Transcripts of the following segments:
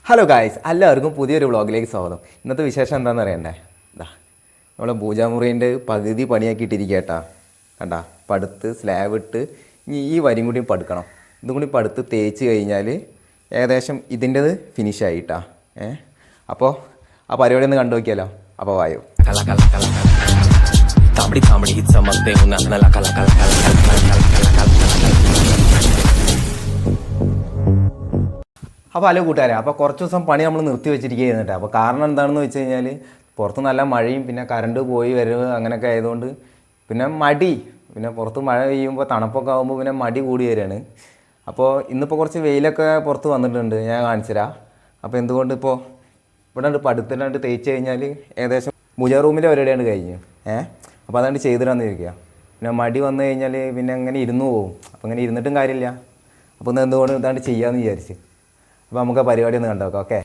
Hello guys, എല്ലാവർക്കും പുതിയൊരു വ്ളോഗിലേക്ക് സ്വാഗതം. ഇന്നത്തെ വിശേഷം എന്താണെന്ന് അറിയണ്ടേ? ഇതാ നമ്മളെ പൂജാമുറീൻ്റെ പകുതി പണിയാക്കിയിട്ടിരിക്കുക കേട്ടാ. കണ്ടാ, പടുത്ത് സ്ലാബ് ഇട്ട് ഇനി ഈ വരിയും കൂടി പടുക്കണം. ഇതും കൂടി പടുത്ത് തേച്ച് കഴിഞ്ഞാൽ ഏകദേശം ഇതിൻ്റെത് ഫിനിഷായിട്ടാ. അപ്പോൾ ആ പരിപാടി ഒന്ന് കണ്ടു നോക്കിയാലോ. അപ്പോൾ വായോ. അപ്പോൾ ഹലോ കൂട്ടുകാരെ, അപ്പോൾ കുറച്ച് ദിവസം പണി നമ്മൾ നിർത്തി വെച്ചിരിക്കുകയാണ് കേട്ടോ. അപ്പോൾ കാരണം എന്താണെന്ന് വെച്ച് കഴിഞ്ഞാൽ പുറത്ത് നല്ല മഴയും പിന്നെ കറണ്ട് പോയി വരവ് അങ്ങനെയൊക്കെ ആയതുകൊണ്ട് പിന്നെ മടി, പിന്നെ പുറത്ത് മഴ പെയ്യുമ്പോൾ തണുപ്പൊക്കെ ആകുമ്പോൾ പിന്നെ മടി കൂടി വരികയാണ്. അപ്പോൾ ഇന്നിപ്പോൾ കുറച്ച് വെയിലൊക്കെ പുറത്ത് വന്നിട്ടുണ്ട്, ഞാൻ കാണിച്ചുതരാം. അപ്പോൾ എന്തുകൊണ്ട് ഇപ്പോൾ ഇവിടെ പടുത്തിട്ട് തേച്ച് കഴിഞ്ഞാൽ ഏകദേശം പൂജ റൂമിൻ്റെ പരിപാടിയാണ് കഴിഞ്ഞു. അപ്പോൾ അതാണ്ട് ചെയ്തിടാന്ന് ഇരിക്കുക. പിന്നെ മടി വന്നു കഴിഞ്ഞാൽ പിന്നെ അങ്ങനെ ഇരുന്ന് പോകും. അപ്പോൾ അങ്ങനെ ഇരുന്നിട്ടും കാര്യമില്ല. അപ്പോൾ ഇന്ന് എന്തുകൊണ്ട് ഇതാണ്ട് ചെയ്യാമെന്ന് വിചാരിച്ച്. അപ്പോൾ നമുക്ക് ആ പരിപാടി ഒന്ന് കണ്ടു നോക്കാം. ഓക്കെ,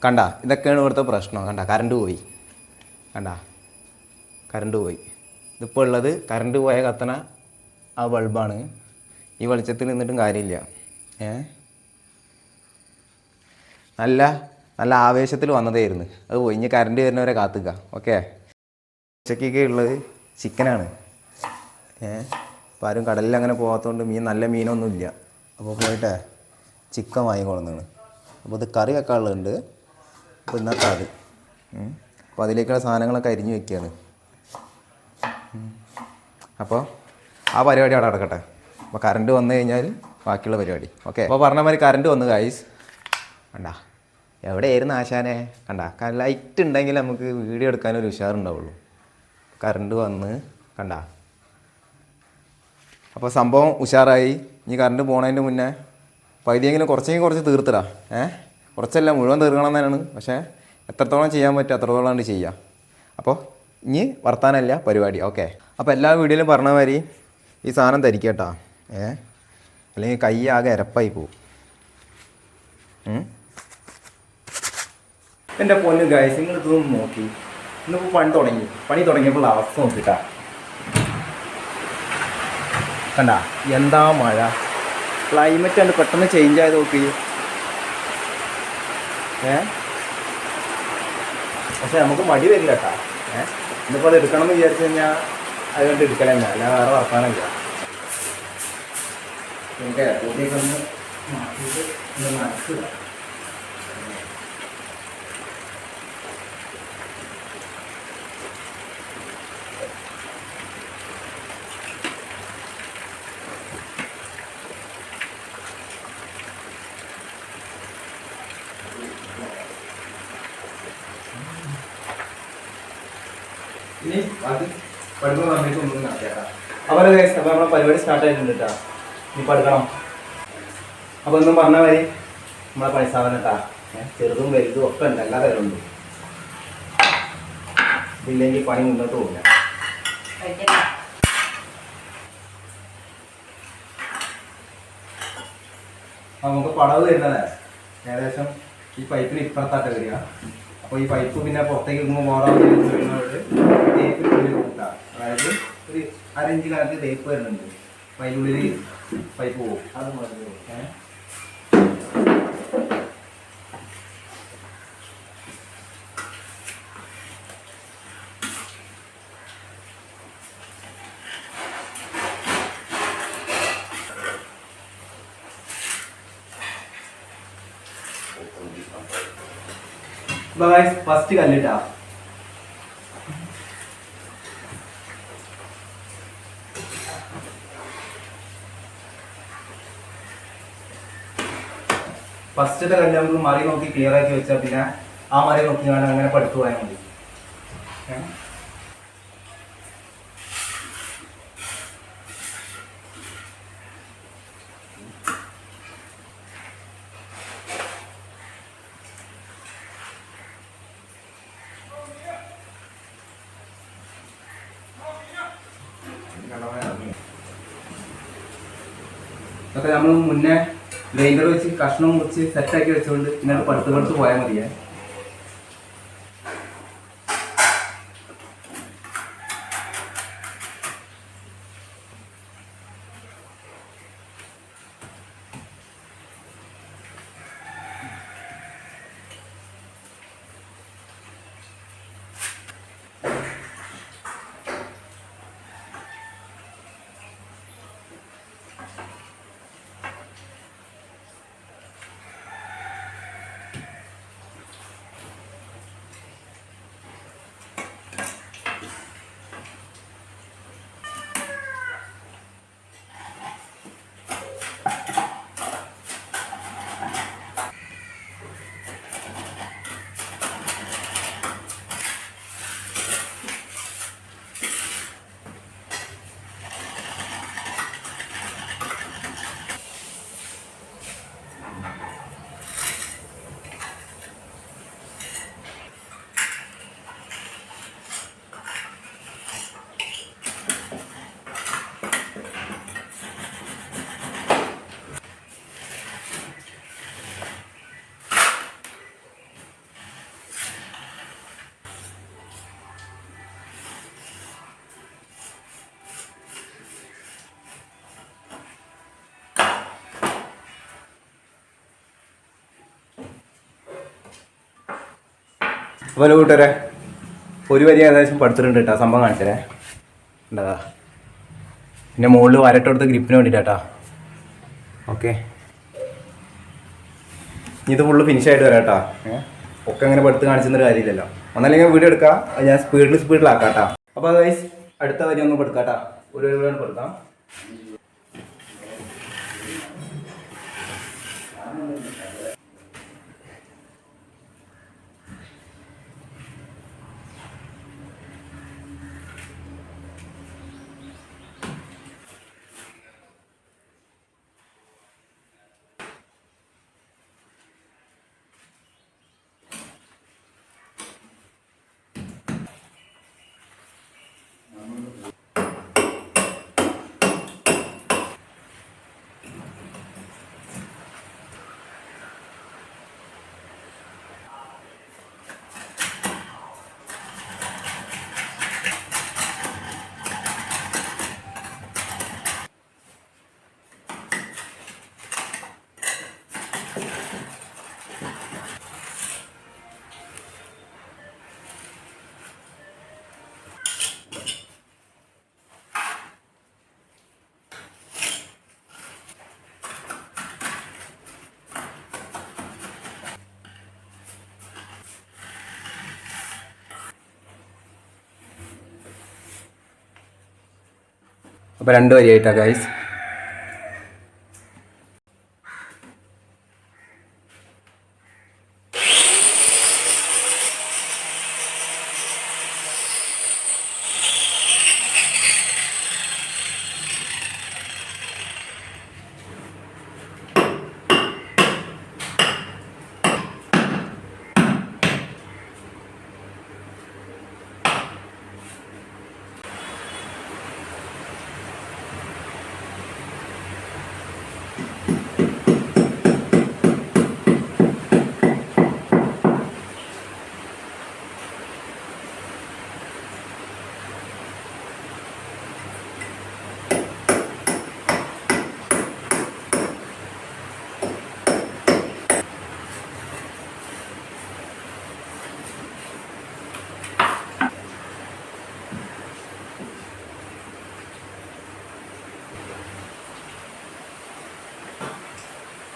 കണ്ട, ഇതൊക്കെയാണ് ഇവിടുത്തെ പ്രശ്നം. കണ്ട, കറണ്ട് പോയി. കണ്ട, കറണ്ട് പോയി. ഇതിപ്പോൾ ഉള്ളത് കറണ്ട് പോയ കത്തണ ആ ബൾബാണ്. ഈ വെളിച്ചത്തിൽ നിന്നിട്ടും കാര്യമില്ല. നല്ല ആവേശത്തിൽ വന്നതായിരുന്നു. അത് പോയി. ഇനി കറണ്ട് വരുന്നവരെ കാത്തുക. ഓക്കെ, ഉച്ചക്കൊക്കെ ഉള്ളത് ചിക്കനാണ്. അപ്പോൾ ആരും കടലിൽ അങ്ങനെ പോകാത്തതുകൊണ്ട് നല്ല മീനൊന്നുമില്ല. അപ്പോൾ പോയിട്ടേ ചിക്കൻ വാങ്ങിക്കൊള്ളുന്നതാണ്. അപ്പോൾ ഇത് കറി വെക്കാനുള്ളതുണ്ട്. അപ്പോൾ ഇന്നത്തെ അത് അപ്പോൾ അതിലേക്കുള്ള സാധനങ്ങളൊക്കെ അരിഞ്ഞ് വെക്കുകയാണ്. അപ്പോൾ ആ പരിപാടി അവിടെ നടക്കട്ടെ. അപ്പോൾ കറണ്ട് വന്നു കഴിഞ്ഞാൽ ബാക്കിയുള്ള പരിപാടി. ഓക്കെ, അപ്പോൾ പറഞ്ഞ മാതിരി കറണ്ട് വന്നു ഗൈസ്. കണ്ട, എവിടെയായിരുന്നു ആശാനെ? കണ്ട, ലൈറ്റ് ഉണ്ടെങ്കിൽ നമുക്ക് വീഡിയോ എടുക്കാനൊരു ഉഷാറുണ്ടാവുള്ളൂ. കറണ്ട് വന്ന് കണ്ട. അപ്പോൾ സംഭവം ഉഷാറായി. ഇനി കറണ്ട് പോണതിൻ്റെ മുന്നേ പകുതിയെങ്കിലും കുറച്ച് തീർത്തിടാം. കുറച്ചല്ല, മുഴുവൻ തീർക്കണം തന്നെയാണ്. പക്ഷേ എത്രത്തോളം ചെയ്യാൻ പറ്റും അത്രത്തോളം ചെയ്യുക. അപ്പോൾ ഇനി വർത്താനല്ല പരിപാടി. ഓക്കെ, അപ്പോൾ എല്ലാ വീഡിയോയിലും പറഞ്ഞ മാതിരി ഈ സാധനം ധരിക്കട്ടാ. അല്ലെങ്കിൽ കൈ ആകെ എരപ്പായി പോവും. എൻ്റെ പൊന്നു ഗൈസ്, നിങ്ങൾ ഇതൊന്നും നോക്കി. ഇന്നിപ്പോൾ പണി തുടങ്ങിയപ്പോൾ അവസ്ഥ നോക്കിട്ടാ. കണ്ട, എന്താ മഴ. ക്ലൈമറ്റ് കണ്ട് പെട്ടെന്ന് ചേഞ്ച് ആയത് നോക്കി. പക്ഷെ നമുക്ക് മടി വരില്ല കേട്ടാ. ഇന്നിപ്പോൾ അത് എടുക്കണം എന്ന് വിചാരിച്ചു കഴിഞ്ഞാൽ അതുകൊണ്ട് എടുക്കലെന്നെ, അല്ല വേറെ വർത്താനമില്ല. എനിക്ക് എയർപോർട്ടിലേക്കൊന്ന് മാറ്റിയിട്ട് ഒന്ന് മനസ്സില്ല. ഇനി ബാക്കി പഠിക്കുന്ന സമയത്ത് ഒന്നും നടത്തിയേക്കാം. അപ്പോൾ നമ്മളെ പരിപാടി സ്റ്റാർട്ട് ആയിട്ടുണ്ട് കേട്ടോ. ഇനി പഠിക്കണം. അപ്പോൾ ഒന്നും പറഞ്ഞാൽ മതി. നമ്മളെ പണി സാധനം കേട്ടാ. ചെറുതും വലുതും ഒക്കെ ഉണ്ട്, എല്ലാ തരം ഉണ്ട്. ഇതില്ലെങ്കിൽ പണി മുന്നോട്ട് പോകില്ല. നമുക്ക് പടവ് വരുന്നത് ഏകദേശം ഈ പൈപ്പിന് ഇപ്പുറത്തായിട്ട് വരിക. അപ്പോൾ ഈ പൈപ്പ് പിന്നെ പുറത്തേക്ക് ഇടുമ്പോൾ വരുന്നവരോട് തേപ്പിൽ ഉള്ളിൽ കൂട്ടാം. അതായത് ഒരു 1/2 ഇഞ്ച് കണക്ക് തേപ്പ് വരുന്നുണ്ട്. അപ്പോൾ അതിനുള്ളിൽ പൈപ്പ് പോകും. അത് മതി. ഫസ്റ്റ് കല്ലിട്ടാ. ഫസ്റ്റത്തെ കല്ല് നമുക്ക് മറി നോക്കി ക്ലിയർ ആക്കി വെച്ചാൽ പിന്നെ ആ മറി നോക്കി അങ്ങനെ പഠിത്തു പോയാൽ മതി. അതൊക്കെ നമ്മൾ മുന്നേ ഗ്രൈൻഡർ വെച്ച് കഷ്ണം മുറിച്ച് സെറ്റാക്കി വെച്ചുകൊണ്ട് ഇങ്ങനെ പടുത്ത് പോയാൽ മതിയേ. അതുപോലെ കൂട്ടുകാരെ ഒരു വരി ഏകദേശം പടുത്തിട്ടുണ്ട് കേട്ടോ. സംഭവം കാണിച്ചേ ഉണ്ടാ. പിന്നെ മുകളിൽ വരട്ടെടുത്ത് ഗ്രിപ്പിന് വേണ്ടിയിട്ടാ. ഓക്കെ, ഇത് ഫുള്ള് ഫിനിഷായിട്ട് വരാം കേട്ടോ. ഒക്കെ അങ്ങനെ പടുത്ത് കാണിച്ചെന്നൊരു കാര്യമില്ലല്ലോ. ഒന്നല്ലെങ്കിൽ വീഡിയോ എടുക്കാം, ഞാൻ സ്പീഡിലാക്കാം കേട്ടോ. അപ്പോൾ ഗൈസ് അടുത്ത വരി ഒന്ന് പെടുക്കാം കേട്ടോ. ഒരു വരി പെടുക്കാം. അപ്പോൾ 2 വരിയായിട്ടാണ് ഗൈസ്.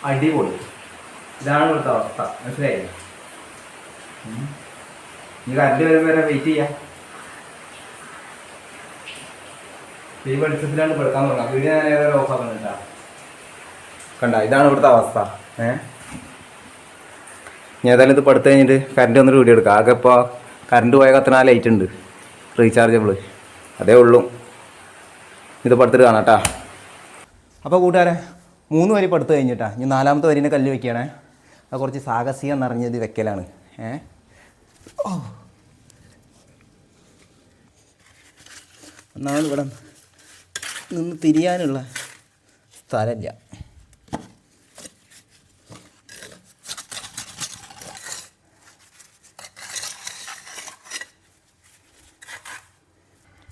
അടിപൊളി. ഇതാണ് ഇവിടുത്തെ അവസ്ഥ, മനസ്സിലായില്ലേ? ഈ കറണ്ട് വരുമ്പോൾ വരെ വെയിറ്റ് ചെയ്യാം. ഈ വെളിച്ചത്തിലാണ് പെടുക്കാൻ തുടങ്ങാം. വീഡിയോ ഞാൻ ഏതായാലും ഓഫ് ആക്കുന്നുണ്ടാ. കണ്ട, ഇതാണ് ഇവിടുത്തെ അവസ്ഥ. ഞാൻ ഏതായാലും ഇത് പടുത്ത് കഴിഞ്ഞിട്ട് കറണ്ട് വന്നിട്ട് വീഡിയോ എടുക്കാം. ആകെ ഇപ്പോൾ കറണ്ട് പോയ കത്തന ലൈറ്റ് ഉണ്ട്, റീചാർജബിൾ, അതേ ഉള്ളൂ. ഇത് പടുത്തിട്ട് കാണാം കേട്ടോ. അപ്പോൾ കൂട്ടുകാരെ 3 വരി പടുത്ത് കഴിഞ്ഞിട്ടാ. ഇനി 4ാമത്തെ വരീനെ കല്ല് വെക്കുകയാണേ. അത് കുറച്ച് സാഹസികം നിറഞ്ഞത് വെക്കലാണ്. ഒന്നാമത് ഇവിടെ നിന്ന് തിരിയാനുള്ള സ്ഥലമില്ല.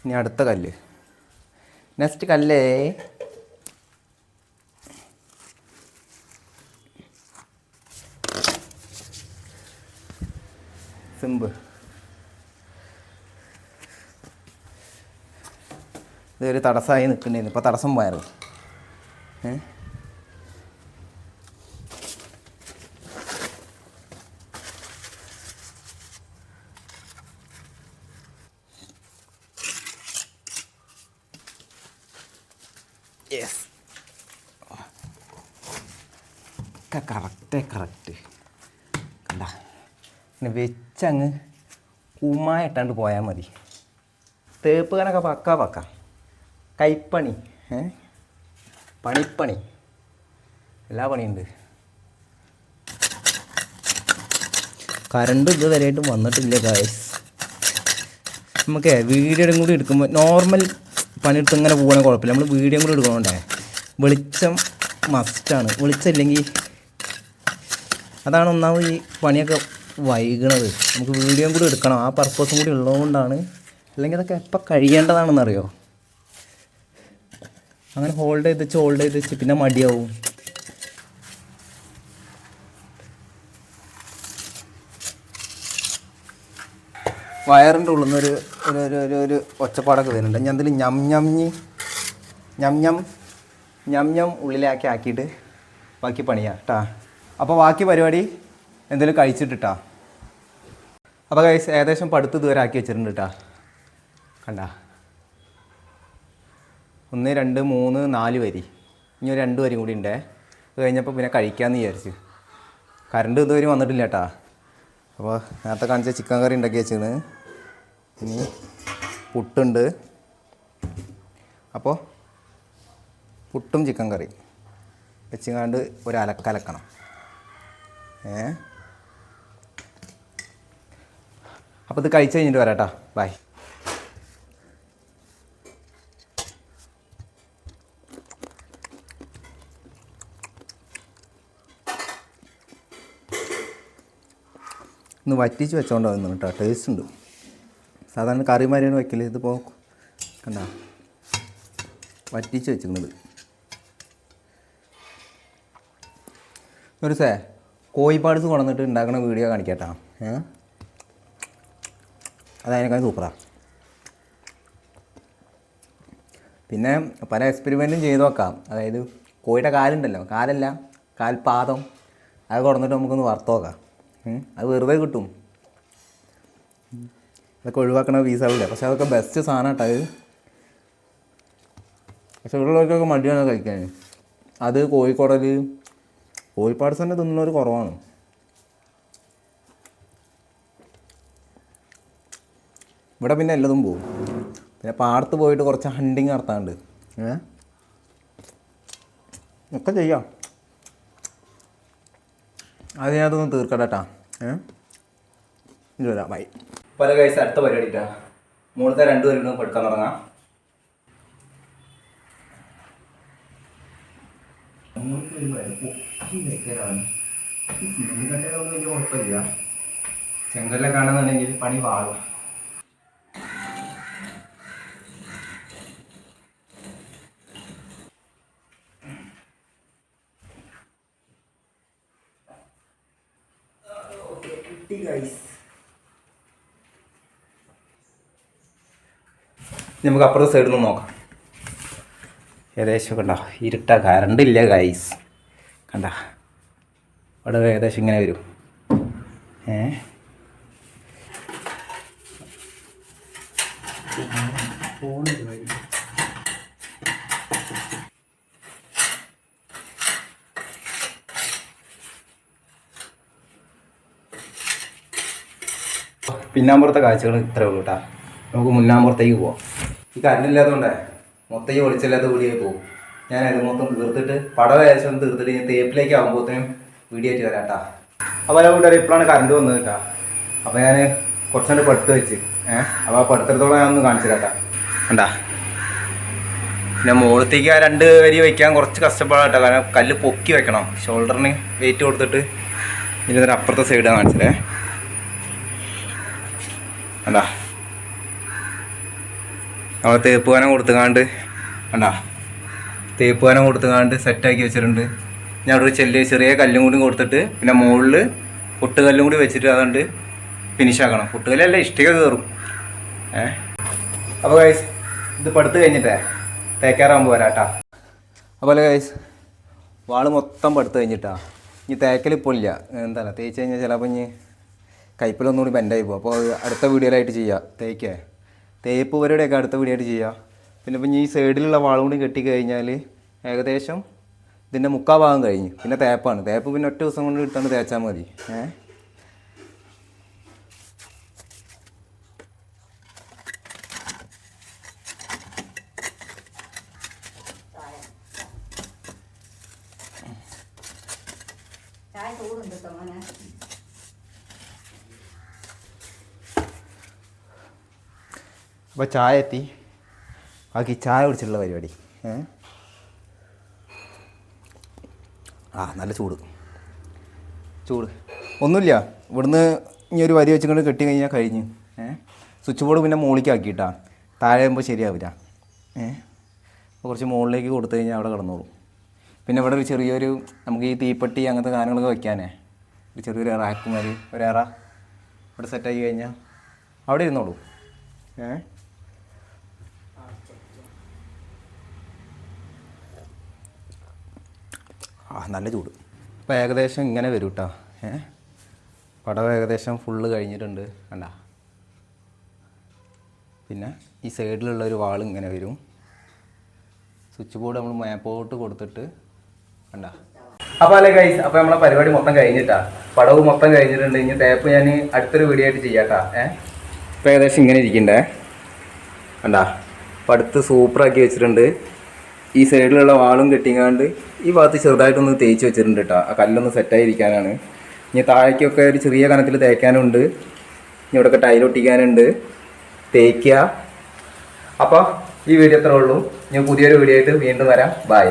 ഇനി അടുത്ത കല്ല്, നെക്സ്റ്റ് കല്ലേ. സിമ്പ് ഇതൊരു തടസ്സമായി നിൽക്കണ്ടായിരുന്നു. ഇപ്പോൾ തടസ്സം പോയായിരുന്നു. യെസ്, കറക്റ്റ് കണ്ട. പിന്നെ വെച്ചങ്ങ് കുമ്മായിട്ടാണ്ട് പോയാൽ മതി. തേപ്പ് കണക്കെ പക്ക കൈപ്പണി, പണിപ്പണി, എല്ലാ പണിയുണ്ട്. കറണ്ട് ഇതുവരെയായിട്ടും വന്നിട്ടില്ല ഗായ്സ്. നമുക്ക് വീഡിയോയും കൂടി എടുക്കുമ്പോൾ നോർമൽ പണിയെടുത്ത് ഇങ്ങനെ പോകണമെങ്കിൽ കുഴപ്പമില്ല. നമ്മൾ വീഡിയോ കൂടി എടുക്കണോണ്ടേ വെളിച്ചം മസ്റ്റാണ്. വെളിച്ചം ഇല്ലെങ്കിൽ അതാണ് ഒന്നാമത് ഈ പണിയൊക്കെ വൈകണത്. നമുക്ക് വീഡിയോയും കൂടി എടുക്കണം, ആ പർപ്പസും കൂടി ഉള്ളതുകൊണ്ടാണ്. അല്ലെങ്കിൽ അതൊക്കെ എപ്പോൾ കഴിയേണ്ടതാണെന്നറിയോ. അങ്ങനെ ഹോൾഡ് ചെയ്ത് വെച്ച് പിന്നെ മടിയാവും. വയറിൻ്റെ ഉള്ളിൽ നിന്ന് ഒരു ഒച്ചപ്പാടൊക്കെ വരുന്നുണ്ട്. ഞാൻ അതിൽ ഞം ഉള്ളിലാക്കി ആക്കിയിട്ട് ബാക്കി പണിയാ കേട്ടാ. അപ്പോൾ ബാക്കി പരിപാടി എന്തെങ്കിലും കഴിച്ചിട്ടിട്ടാ. അപ്പോൾ ഗൈസ് ഏകദേശം പടുത്ത് ഇതുവരെ ആക്കി വെച്ചിട്ടുണ്ട് കേട്ടാ. കണ്ട 1 2 3 4 വരി, ഇനി ഒരു 2 വരി കൂടി ഉണ്ടേ. അത് കഴിഞ്ഞപ്പോൾ പിന്നെ കഴിക്കാമെന്ന് വിചാരിച്ചു. കറണ്ട് ഇതുവരെ വന്നിട്ടില്ല കേട്ടാ. അപ്പോൾ നേരത്തെ കാണിച്ച ചിക്കൻ കറി ഉണ്ടാക്കി വെച്ചിരുന്നു. ഇനി പുട്ടുണ്ട്. അപ്പോൾ പുട്ടും ചിക്കൻ കറി വെച്ചിങ്ങാണ്ട് ഒരു അലക്കണം. അപ്പോൾ ഇത് കഴിച്ച് കഴിഞ്ഞിട്ട് വരാം കേട്ടോ. ബൈ. ഇന്ന് വറ്റിച്ച് വെച്ചോണ്ട് വന്നു കേട്ടോ. ടേസ്റ്റ് ഉണ്ട്. സാധാരണ കറിമാരിയാണ് വയ്ക്കല്. ഇതിപ്പോൾ കണ്ട വറ്റിച്ച് വെച്ചിരുന്നത്. ഒരു കോഴി പാർട്സ് കൊണ്ടുവന്നിട്ട് ഉണ്ടാക്കുന്ന വീഡിയോ കാണിക്കാട്ടാ. അതതിനേക്കാൾ സൂപ്പറാണ്. പിന്നെ പല എക്സ്പെരിമെൻറ്റും ചെയ്ത് നോക്കാം. അതായത് കോഴിയുടെ കാലുണ്ടല്ലോ, കാൽപാദം, അത് കൊണ്ടുവന്നിട്ട് നമുക്കൊന്ന് വറുത്ത് നോക്കാം. അത് വെറുതെ കിട്ടും. അതൊക്കെ ഒഴിവാക്കണ പീസാവില്ല. പക്ഷെ അതൊക്കെ ബെസ്റ്റ് സാധനം കേട്ടോ അത്. പക്ഷെ ഇവിടെയുള്ളവർക്കൊക്കെ മടിയാണ് കഴിക്കാൻ. അത് കോഴിക്കുടൽ, കോഴിപ്പാട്സ് തന്നെ തിന്നുന്നവർ കുറവാണ്. ഇവിടെ പിന്നെ എല്ലതും പോവും. പിന്നെ പാടത്ത് പോയിട്ട് കുറച്ച് ഹണ്ടിങ് നടത്താറുണ്ട്. ഒക്കെ ചെയ്യാം. അത് ഞാനതൊന്ന് തീർക്കട്ടെ കേട്ടാ. ഇനി വരാം. ബൈ. പല കഴിച്ച് അടുത്ത പരിപാടി ഇട്ടാ. മുകളിലത്തെ 2 പേരും പഠിക്കാൻ തുടങ്ങാം. വലിയ കുഴപ്പമില്ല. ചെങ്കല്ലെ കാണുന്നുണ്ടെങ്കിൽ പണി വാളും. നമുക്ക് അപ്പുറത്തെ സൈഡിൽ നിന്ന് നോക്കാം. ഏകദേശം കണ്ട ഇരുട്ടാ, കറണ്ടില്ല ഗൈസ്. കണ്ട അവിടെ ഏകദേശം ഇങ്ങനെ വരും. പിന്നാമ്പുറത്തെ കാഴ്ചകൾ ഇത്രേ ഉള്ളൂ കേട്ടാ. നമുക്ക് മുന്നാമ്പുറത്തേക്ക് പോവാം. ഈ കറണ്ടില്ലാത്തതുകൊണ്ടേ മൊത്തം ഈ ഒളിച്ചില്ലാത്ത വീഡിയോ പോകും. ഞാനത് മൊത്തം തീർത്തിട്ട് പടം ഏകദേശം തീർത്തിട്ട് ഞാൻ തേപ്പിലേക്ക് ആകുമ്പോഴത്തേനും വീഡിയോ ആയിട്ട് വരാം കേട്ടാ. അപ്പോൾ ആ വീട്ടുകാർ ഇപ്പോഴാണ് കറണ്ട് വന്നത് കേട്ടാ. അപ്പോൾ ഞാൻ കുറച്ചുകൊണ്ട് പടുത്ത് വെച്ച് അപ്പോൾ ആ പടുത്തിടത്തോളം ഞാനൊന്ന് കാണിച്ചു കേട്ടാ. കണ്ടാ പിന്നെ മുകളിലേക്ക് ആ 2 വരി വയ്ക്കാൻ കുറച്ച് കഷ്ടപ്പാടാണ് കേട്ടോ. കാരണം കല്ല് പൊക്കി വെക്കണം. ഷോൾഡറിന് വെയിറ്റ് കൊടുത്തിട്ട് ഇതിനൊരു അപ്പുറത്തെ സൈഡാണ് കാണിച്ചതേ. കണ്ടാ നമ്മൾ തേപ്പുവാനം കൊടുത്തുകാണ്ട് സെറ്റാക്കി വെച്ചിട്ടുണ്ട്. ഞാൻ അവിടെ ചെറിയ കല്ലും കൂടി കൊടുത്തിട്ട് പിന്നെ മുകളിൽ പൊട്ടുകല്ലും കൂടി വെച്ചിട്ട് അതുകൊണ്ട് ഫിനിഷാക്കണം. പൊട്ടുകല്ലല്ല, ഇഷ്ടിക കയറും. അപ്പോൾ ഗൈസ് ഇത് പടുത്ത് കഴിഞ്ഞിട്ടേ തേക്കാറാകുമ്പോൾ വരാം കേട്ടാ. അപ്പോൾ ഗൈസ് വാള് മൊത്തം പടുത്ത് കഴിഞ്ഞിട്ടാ. ഇനി തേക്കലിപ്പോൾ ഇല്ല. എന്താണ് തേച്ച് കഴിഞ്ഞാൽ ചിലപ്പോൾ ഇനി കൈപ്പിലൊന്നുകൂടി ബെൻഡായി പോകും. അപ്പോൾ അടുത്ത വീഡിയോയിലായിട്ട് ചെയ്യാം. തേപ്പ് പരിപാടിയൊക്കെ അടുത്ത വീഡിയോ ആയിട്ട് ചെയ്യാം. പിന്നെ ഇപ്പം ഈ സൈഡിലുള്ള വാളും കൂടി കെട്ടിക്കഴിഞ്ഞാൽ ഏകദേശം ഇതിൻ്റെ 3/4 ഭാഗം കഴിഞ്ഞ്. പിന്നെ തേപ്പാണ്. തേപ്പ് പിന്നെ ഒറ്റ ദിവസം കൊണ്ട് ഇട്ടാണ് തേച്ചാൽ മതി. അപ്പോൾ ചായ എത്തി. ബാക്കി ചായ കുടിച്ചിട്ടുള്ള പരിപാടി. നല്ല ചൂട് ഒന്നുമില്ല. ഇവിടുന്ന് ഇനി ഒരു വരി വെച്ചുകൊണ്ട് കെട്ടി കഴിഞ്ഞാൽ കഴിഞ്ഞ്. സ്വിച്ച് ബോർഡ് പിന്നെ മുകളിലേക്ക് ആക്കിയിട്ടാണ്. താഴെ ആകുമ്പോൾ ശരിയാവില്ല. അപ്പോൾ കുറച്ച് മുകളിലേക്ക് കൊടുത്തു കഴിഞ്ഞാൽ അവിടെ കിടന്നോളും. പിന്നെ ഇവിടെ ഒരു ചെറിയൊരു നമുക്ക് ഈ തീപ്പെട്ടി അങ്ങനത്തെ സാധനങ്ങളൊക്കെ വയ്ക്കാനേ ഒരു ചെറിയൊരു റാക്കുമാതിരി ഒരേറ ഇവിടെ സെറ്റാക്കി കഴിഞ്ഞാൽ അവിടെ ഇരുന്നോളൂ. നല്ല ചൂട്. അപ്പോൾ ഏകദേശം ഇങ്ങനെ വരും കേട്ടോ. പടം ഏകദേശം ഫുള്ള് കഴിഞ്ഞിട്ടുണ്ട് കണ്ട. പിന്നെ ഈ സൈഡിലുള്ള ഒരു വാൾ ഇങ്ങനെ വരും. സ്വിച്ച് ബോർഡ് നമ്മൾ മാപ്പോട്ട് കൊടുത്തിട്ട് കണ്ട. അപ്പോൾ അല്ലേ ഗൈസ്, അപ്പോൾ നമ്മളെ പരിപാടി മൊത്തം കഴിഞ്ഞിട്ടാ. പടവ് മൊത്തം കഴിഞ്ഞിട്ടുണ്ട്. ഇനി തേപ്പ് ഞാൻ അടുത്തൊരു വീഡിയോ ആയിട്ട് ചെയ്യാട്ടാ. ഇപ്പോൾ ഏകദേശം ഇങ്ങനെ ഇരിക്കണ്ടേ കണ്ട. അപ്പോൾ അടുത്ത് സൂപ്പറാക്കി വെച്ചിട്ടുണ്ട്. ഈ സൈഡിലുള്ള വാളും കെട്ടിങ്ങാണ്ട് ഈ ഭാഗത്ത് ചെറുതായിട്ടൊന്ന് തേച്ച് വെച്ചിട്ടുണ്ട് കേട്ടോ. ആ കല്ലൊന്ന് സെറ്റായിരിക്കാനാണ്. ഇനി താഴേക്കൊക്കെ ഒരു ചെറിയ കനത്തിൽ തേക്കാനുണ്ട്. ഇനി ഇവിടെയൊക്കെ ടൈലൊട്ടിക്കാനുണ്ട്. തേക്കുക. അപ്പോൾ ഈ വീഡിയോ അത്രേ ഉള്ളൂ. ഞാൻ പുതിയൊരു വീഡിയോ ആയിട്ട് വീണ്ടും വരാം. ബൈ.